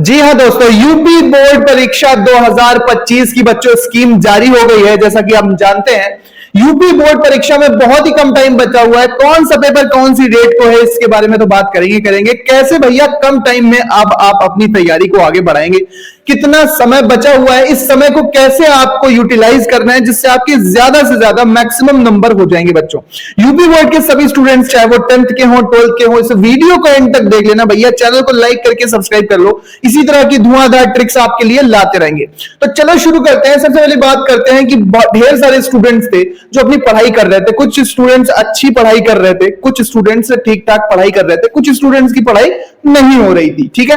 जी हाँ दोस्तों, UP board परीक्षा 2025 की बच्चों स्कीम जारी हो गई है। जैसा कि हम जानते हैं, यूपी बोर्ड परीक्षा में बहुत ही कम टाइम बचा हुआ है। कौन सा पेपर कौन सी डेट को है, इसके बारे में तो बात करेंगे। कैसे भैया कम टाइम में अब आप अपनी तैयारी को आगे बढ़ाएंगे, कितना समय बचा हुआ है, इस समय को कैसे आपको यूटिलाइज करना है जिससे आपके ज्यादा से ज्यादा मैक्सिमम नंबर हो जाएंगे। बच्चों, यूपी बोर्ड के सभी स्टूडेंट्स, चाहे वो 10th के हो 12th के हो, इस वीडियो को एंड तक देख लेना भैया। चैनल को लाइक करके सब्सक्राइब कर लो, इसी तरह की धुआंधार ट्रिक्स आपके लिए लाते रहेंगे। तो चलो शुरू करते हैं। सबसे पहले बात करते हैं कि ढेर सारे स्टूडेंट्स थे जो अपनी पढ़ाई कर रहे थे। कुछ स्टूडेंट्स अच्छी पढ़ाई कर रहे थे, कुछ स्टूडेंट्स ठीक ठाक पढ़ाई कर रहे थे, कुछ स्टूडेंट्स की पढ़ाई नहीं हो रही थी। ठीक है,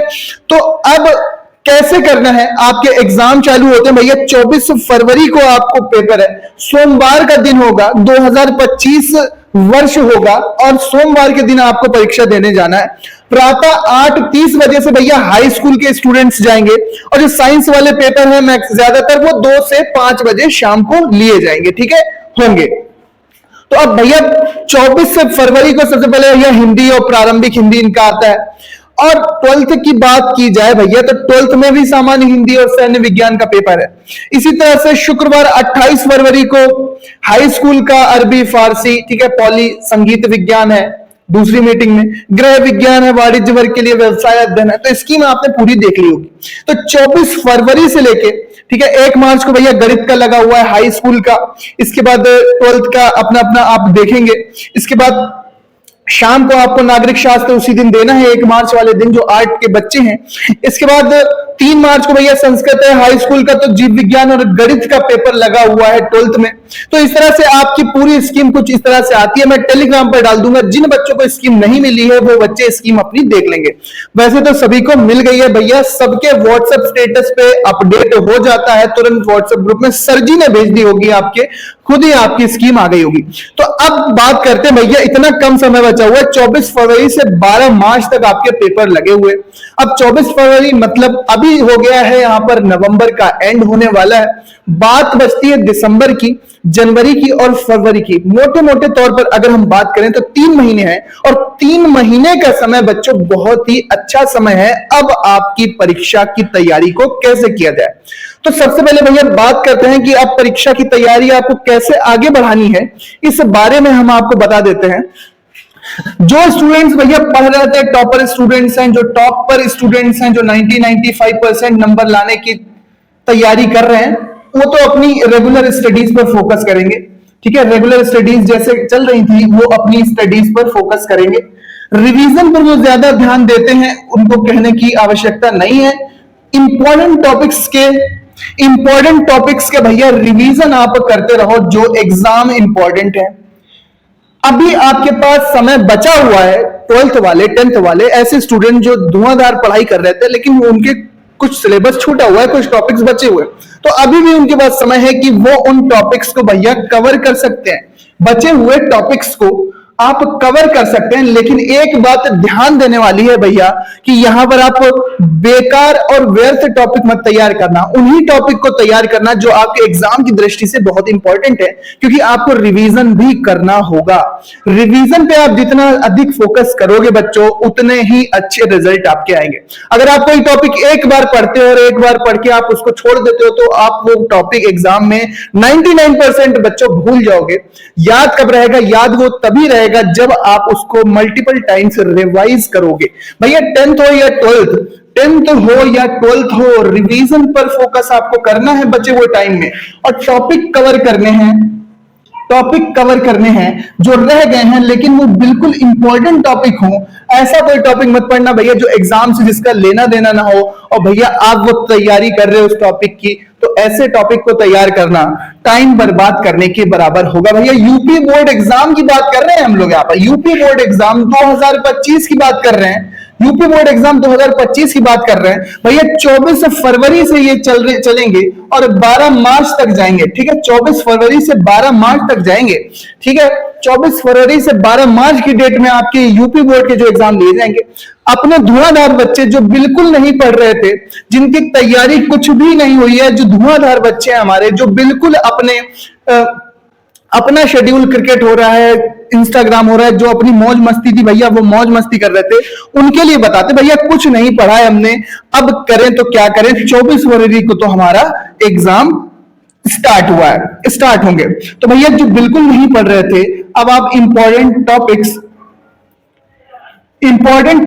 तो अब कैसे करना है? आपके एग्जाम चालू होते हैं भैया 24 फरवरी को आपको पेपर है। सोमवार का दिन होगा, 2025 वर्ष होगा और सोमवार के दिन आपको परीक्षा देने जाना है। प्रातः 8:30 बजे से भैया हाई स्कूल के स्टूडेंट्स जाएंगे और जो साइंस वाले पेपर है मैक्स ज्यादातर वो 2 से 5 बजे शाम को लिए जाएंगे। ठीक है, होंगे। तो अब भैया 24 फरवरी को सबसे पहले भैया हिंदी और प्रारंभिक हिंदी इनका आता है। और 12th की बात की जाए भैया तो 12th में भी सामान्य हिंदी और सैन्य विज्ञान का पेपर है। इसी तरह से शुक्रवार 28 फरवरी को हाई स्कूल का अरबी फारसी, ठीक है, पॉली संगीत विज्ञान है। दूसरी मीटिंग में गृह विज्ञान है, वाणिज्य वर्ग के लिए व्यवसाय अध्ययन है। तो स्कीम आपने पूरी देख ली होगी। तो 24 फरवरी से लेके, ठीक है, 1 मार्च को भैया गणित का लगा हुआ है हाई स्कूल का। इसके बाद 12th का अपना अपना आप देखेंगे। इसके बाद शाम को आपको नागरिक शास्त्र उसी दिन देना है, 1 मार्च वाले दिन, जो 8 के बच्चे हैं। इसके बाद 3 मार्च को भैया संस्कृत है हाई स्कूल का, तो जीव विज्ञान और गणित का पेपर लगा हुआ है 12th में। तो इस तरह से आपकी पूरी स्कीम कुछ इस तरह से आती है। मैं टेलीग्राम पर डाल दूंगा, जिन बच्चों को स्कीम नहीं मिली है वो बच्चे स्कीम अपनी देख लेंगे। वैसे तो सभी को मिल गई है भैया, सबके व्हाट्सएप स्टेटस पे अपडेट हो जाता है तुरंत। व्हाट्सएप ग्रुप में सर जी ने भेज दी होगी, आपके खुद ही आपकी स्कीम आ गई होगी। तो अब बात करते हैं भैया, इतना कम समय बचा हुआ है, 24 फरवरी से 12 मार्च तक आपके पेपर लगे हुए। अब 24 फरवरी मतलब अभी हो गया है, यहां पर नवंबर का एंड होने वाला है। बात बचती है दिसंबर की, जनवरी की और फरवरी की। मोटे मोटे तौर पर अगर हम बात करें तो 3 महीने हैं, और 3 महीने का समय बच्चों बहुत ही अच्छा समय है। अब आपकी परीक्षा की तैयारी को कैसे किया जाए, तो सबसे पहले भैया बात करते हैं कि अब परीक्षा की तैयारी आपको कैसे आगे बढ़ानी है, इस बारे में हम आपको बता देते हैं। जो स्टूडेंट्स भैया पढ़ रहे थे, टॉपर स्टूडेंट्स हैं, जो टॉप पर स्टूडेंट्स हैं, जो 90-95% नंबर लाने की तैयारी कर रहे हैं, वो तो अपनी रेगुलर स्टडीज पर फोकस करेंगे। ठीक है, रेगुलर स्टडीज जैसे चल रही थी वो अपनी स्टडीज पर फोकस करेंगे। रिवीजन पर जो ज्यादा ध्यान देते हैं उनको कहने की आवश्यकता नहीं है। इंपॉर्टेंट टॉपिक्स के भैया रिवीजन आप करते रहो, जो एग्जाम इंपॉर्टेंट है। अभी आपके पास समय बचा हुआ है। 12th वाले, 10th वाले ऐसे स्टूडेंट जो धुआंधार पढ़ाई कर रहे थे लेकिन उनके कुछ सिलेबस छूटा हुआ है, कुछ टॉपिक्स बचे हुए, तो अभी भी उनके पास समय है कि वो उन टॉपिक्स को भैया कवर कर सकते हैं। बचे हुए टॉपिक्स को आप कवर कर सकते हैं, लेकिन एक बात ध्यान देने वाली है भैया कि यहां पर आप बेकार और व्यर्थ टॉपिक मत तैयार करना। उन्हीं टॉपिक को तैयार करना जो आपके एग्जाम की दृष्टि से बहुत इंपॉर्टेंट है, क्योंकि आपको रिवीजन भी करना होगा। रिवीजन पे आप जितना अधिक फोकस करोगे बच्चों, उतने ही अच्छे रिजल्ट आपके आएंगे। अगर आप कोई टॉपिक एक बार पढ़ते हो और एक बार पढ़ के आप उसको छोड़ देते हो, तो आप वो टॉपिक एग्जाम में 99% बच्चों भूल जाओगे। याद कब रहेगा? याद वो तभी रहेगा जब आप उसको मल्टीपल टाइम्स रिवाइज करोगे। भैया 10th हो या 12th, 10th हो या 12th हो, रिवीजन पर फोकस आपको करना है बचे हुए टाइम में, और टॉपिक कवर करने हैं जो रह गए हैं, लेकिन वो बिल्कुल इंपॉर्टेंट टॉपिक हो। ऐसा कोई टॉपिक मत पढ़ना भैया जो एग्जाम से जिसका लेना देना ना हो, और भैया आप वो तैयारी कर रहे हो उस टॉपिक की, तो ऐसे टॉपिक को तैयार करना टाइम बर्बाद करने के बराबर होगा। भैया यूपी बोर्ड एग्जाम की बात कर रहे हैं हम लोग, यहाँ पर यूपी बोर्ड एग्जाम 2025 की बात कर रहे हैं। यूपी बोर्ड एग्जाम 2025 की बात कर रहे हैं भैया। 24 फरवरी से ये चलेंगे और 12 मार्च तक जाएंगे। ठीक है, 24 फरवरी से 12 मार्च तक जाएंगे। ठीक है, 24 फरवरी से 12 मार्च की डेट में आपके यूपी बोर्ड के जो एग्जाम लिए जाएंगे। अपने धुआंधार बच्चे जो बिल्कुल नहीं पढ़ रहे थे, जिनकी तैयारी कुछ भी नहीं हुई है, जो धुआंधार बच्चे हैं हमारे, जो बिल्कुल अपने अपना शेड्यूल, क्रिकेट हो रहा है, इंस्टाग्राम हो रहा है, जो अपनी मौज मस्ती थी भैया वो मौज मस्ती कर रहे थे, उनके लिए बताते भैया कुछ नहीं पढ़ा है हमने, अब करें तो क्या करें। 24 फरवरी को तो हमारा एग्जाम स्टार्ट हुआ है, स्टार्ट होंगे। तो भैया जो बिल्कुल नहीं पढ़ रहे थे, अब आप इंपॉर्टेंट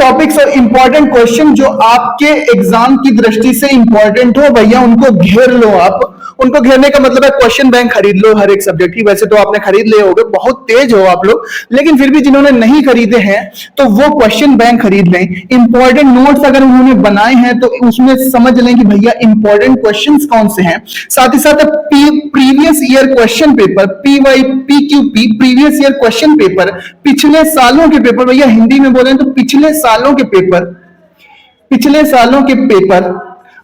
टॉपिक्स और इंपॉर्टेंट क्वेश्चन जो आपके एग्जाम की दृष्टि से इंपॉर्टेंट हो भैया उनको घेर लो। आप उनको घेरने का मतलब है क्वेश्चन बैंक खरीद लो हर एक सब्जेक्ट की। वैसे तो आपने खरीद लिए होंगे, बहुत तेज हो आप लोग, लेकिन फिर भी जिन्होंने नहीं खरीदे हैं तो वो क्वेश्चन बैंक खरीद लें। इंपॉर्टेंट नोट्स अगर उन्होंने बनाए हैं तो उसमें समझ लें कि भैया इंपॉर्टेंट क्वेश्चंस कौन से हैं। साथ ही साथ previous year question paper, PYPQP, previous year question paper, पिछले सालों के पेपर, भैया हिंदी में बोले तो पिछले सालों के पेपर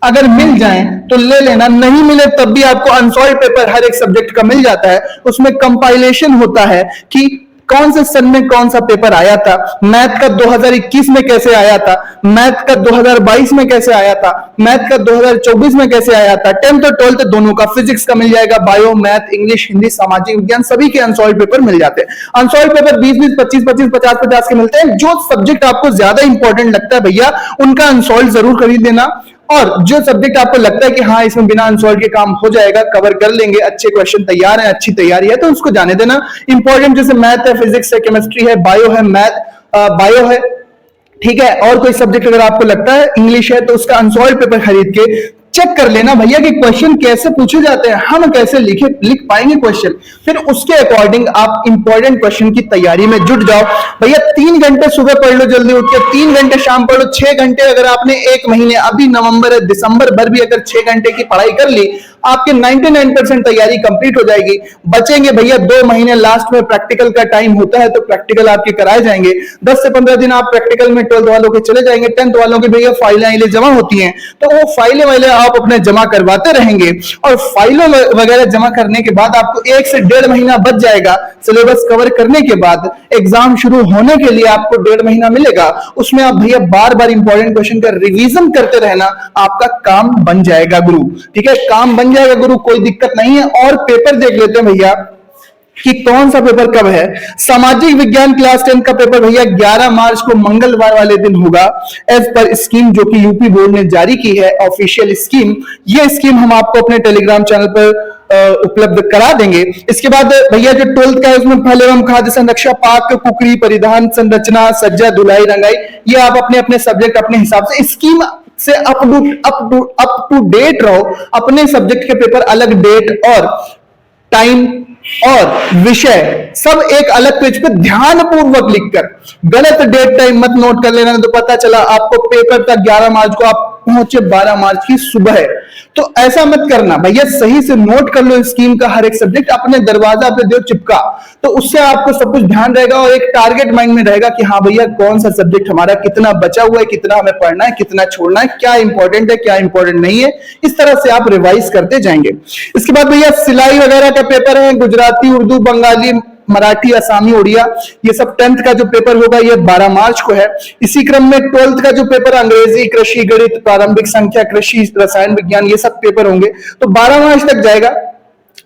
अगर मिल जाएं तो ले लेना, नहीं मिले तब भी आपको अनसॉल्व पेपर हर एक सब्जेक्ट का मिल जाता है। उसमें कंपाइलेशन होता है कि कौन से सन में कौन सा पेपर आया था, मैथ का 2021 में कैसे आया था, मैथ का 2022 में कैसे आया था, मैथ का 2024 में कैसे आया था, 10th और 12th दोनों का, फिजिक्स का मिल जाएगा, बायो, मैथ, इंग्लिश, हिंदी, सामाजिक विज्ञान सभी के अनसॉल्व पेपर मिल जाते हैं। अनसॉल्व पेपर 20-20, 25-25, 50-50 के मिलते हैं। जो सब्जेक्ट आपको ज्यादा इंपॉर्टेंट लगता है भैया उनका अनसॉल्व जरूर खरीद लेना, और जो सब्जेक्ट आपको लगता है कि हाँ इसमें बिना अनसॉल्व के काम हो जाएगा, कवर कर लेंगे, अच्छे क्वेश्चन तैयार है, अच्छी तैयारी है, तो उसको जाने देना। इंपॉर्टेंट जैसे मैथ है, फिजिक्स है, केमिस्ट्री है, बायो है, बायो है, ठीक है, और कोई सब्जेक्ट अगर आपको लगता है, इंग्लिश है, तो उसका अनसॉल्व पेपर खरीद के चेक कर लेना भैया कि क्वेश्चन कैसे पूछे जाते हैं, हम कैसे लिख पाएंगे क्वेश्चन, फिर उसके अकॉर्डिंग आप इंपॉर्टेंट क्वेश्चन की तैयारी में जुट जाओ। भैया 3 घंटे सुबह पढ़ लो जल्दी उठ के, 3 घंटे शाम पढ़ लो, 6 घंटे अगर आपने एक महीने, अभी नवंबर है, दिसंबर भर भी अगर 6 घंटे की पढ़ाई कर ली, आपके 99% तैयारी कंप्लीट हो जाएगी। बचेंगे भैया 2 महीने, लास्ट में प्रैक्टिकल का टाइम होता है तो प्रैक्टिकल आपके कराए जाएंगे। 10 से 15 दिन आप प्रैक्टिकल में 12th वालों के चले जाएंगे। 10th वालों की भैया फाइलें जमा होती हैं, तो वो फाइलें आप अपने जमा करवाते रहेंगे, और फाइलों वगैरह जमा करने के बाद आपको 1 से 1.5 महीना बच जाएगा। सिलेबस कवर करने के बाद एग्जाम शुरू होने के लिए आपको 1.5 महीना मिलेगा, उसमें आप भैया बार बार इंपॉर्टेंट क्वेश्चन का रिवीजन करते रहना, आपका काम बन जाएगा गुरु। ठीक है, काम बन जाएगा गुरु, कोई दिक्कत नहीं है। और पेपर देख लेते हैं भैया कि कौन सा पेपर कब है। सामाजिक विज्ञान क्लास 10 का पेपर भैया 11 मार्च को मंगलवार वाले दिन होगा, एज पर स्कीम जो कि यूपी बोर्ड ने जारी की है, ऑफिशियल स्कीम। ये स्कीम हम आपको अपने टेलीग्राम चैनल पर उपलब्ध करा देंगे। इसके बाद भैया जो 12th का है उसमें फल एवं खाद्य संरक्षा, पाक, कुकरी, परिधान, संरचना, सज्जा, धुलाई, रंगाई, ये आप अपने अपने सब्जेक्ट अपने हिसाब से स्कीम से अप टू डेट रहो। अपने सब्जेक्ट के पेपर अलग डेट और टाइम और विषय सब एक अलग पेज पे ध्यानपूर्वक लिखकर, गलत डेट टाइम मत नोट कर लेना, तो पता चला आपको पेपर तक 11 मार्च को आप पहुंचे 12 मार्च की सुबह है। तो ऐसा मत करना भैया, सही से नोट कर लो स्कीम का हर एक सब्जेक्ट, अपने दरवाजा पे दो चिपका, तो उससे आपको सब कुछ ध्यान रहेगा और एक टारगेट माइंड में रहेगा कि हाँ भैया कौन सा सब्जेक्ट हमारा कितना बचा हुआ है, कितना हमें पढ़ना है, कितना छोड़ना है, क्या इंपॉर्टेंट है, क्या इंपॉर्टेंट नहीं है। इस तरह से आप रिवाइज करते जाएंगे। इसके बाद भैया सिलाई वगैरह का पेपर है, गुजराती, उर्दू, बंगाली, मराठी, असामी, उड़िया, ये सब 10th का जो पेपर होगा ये 12 मार्च को है। इसी क्रम में 12th का जो पेपर अंग्रेजी, कृषि, गणित, प्रारंभिक संख्या, कृषि, रसायन विज्ञान, ये सब पेपर होंगे, तो 12 मार्च तक जाएगा।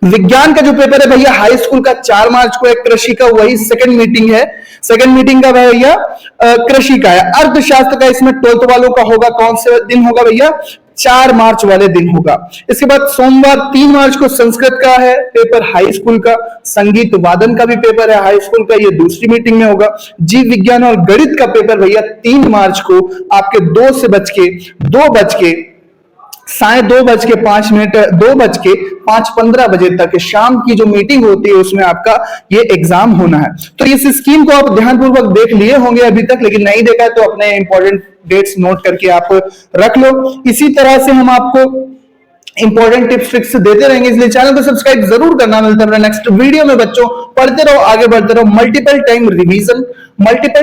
विज्ञान का जो पेपर है भैया हाई स्कूल का 4 मार्च को है, कृषि का वही सेकंड मीटिंग है, सेकंड मीटिंग का भैया कृषि का है। अर्थशास्त्र का इसमें 12th वालों का होगा, कौन से दिन होगा भैया, 4 मार्च वाले दिन होगा। इसके बाद सोमवार 3 मार्च को संस्कृत का है पेपर हाई स्कूल का, संगीत वादन का भी पेपर है हाई स्कूल का, ये दूसरी मीटिंग में होगा। जीव विज्ञान और गणित का पेपर भैया 3 मार्च को आपके 2:05 बजे तक शाम की जो मीटिंग होती है उसमें आपका ये एग्जाम होना है। तो इस स्कीम को आप ध्यानपूर्वक देख लिए होंगे अभी तक, लेकिन नहीं देखा है तो अपने इंपॉर्टेंट डेट्स नोट करके आप रख लो। इसी तरह से हम आपको इंपॉर्टेंट टिप्स ट्रिक्स देते रहेंगे, इसलिए चैनल को सब्सक्राइब जरूर करना। मिलता है नेक्स्ट वीडियो में बच्चों, पढ़ते रहो, आगे बढ़ते रहो। Multiple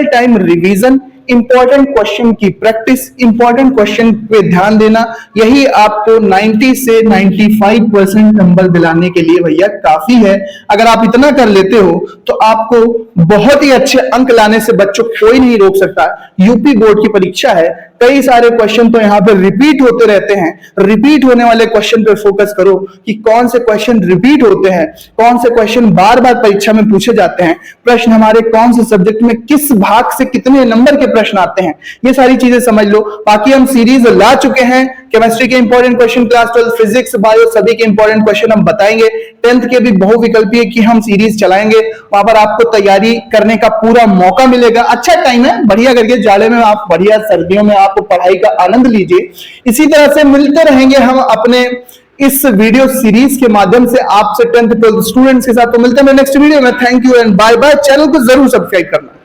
time revision, important question की प्रैक्टिस, इंपॉर्टेंट क्वेश्चन पे ध्यान देना, यही आपको 90 से 95% नंबर दिलाने के लिए भैया काफी है। अगर आप इतना कर लेते हो तो आपको बहुत ही अच्छे अंक लाने से बच्चों कोई नहीं रोक सकता। यूपी बोर्ड की परीक्षा है, कई सारे क्वेश्चन तो यहाँ पे रिपीट होते रहते हैं। रिपीट होने वाले क्वेश्चन पे फोकस करो कि कौन से क्वेश्चन रिपीट होते हैं, कौन से क्वेश्चन बार बार परीक्षा में पूछे जाते हैं, प्रश्न हमारे कौन से सब्जेक्ट में किस भाग से कितने नंबर के प्रश्न आते हैं, ये सारी चीजें समझ लो। बाकी हम सीरीज ला चुके हैं, केमिस्ट्री के important question, class 12 physics bio सभी के इंपॉर्टेंट क्वेश्चन हम बताएंगे। 10th के भी बहुविकल्पीय की हम सीरीज चलाएंगे, वहां पर आपको तैयारी करने का पूरा मौका मिलेगा। अच्छा टाइम है, बढ़िया करके जाड़े में आप, बढ़िया सर्दियों में आप पढ़ाई का आनंद लीजिए। इसी तरह से मिलते रहेंगे हम अपने इस वीडियो सीरीज के माध्यम से आपसे 10th 12th स्टूडेंट्स के साथ। तो मिलते हैं नेक्स्ट वीडियो में। Thank you and bye bye. Channel को जरूर सब्सक्राइब करना।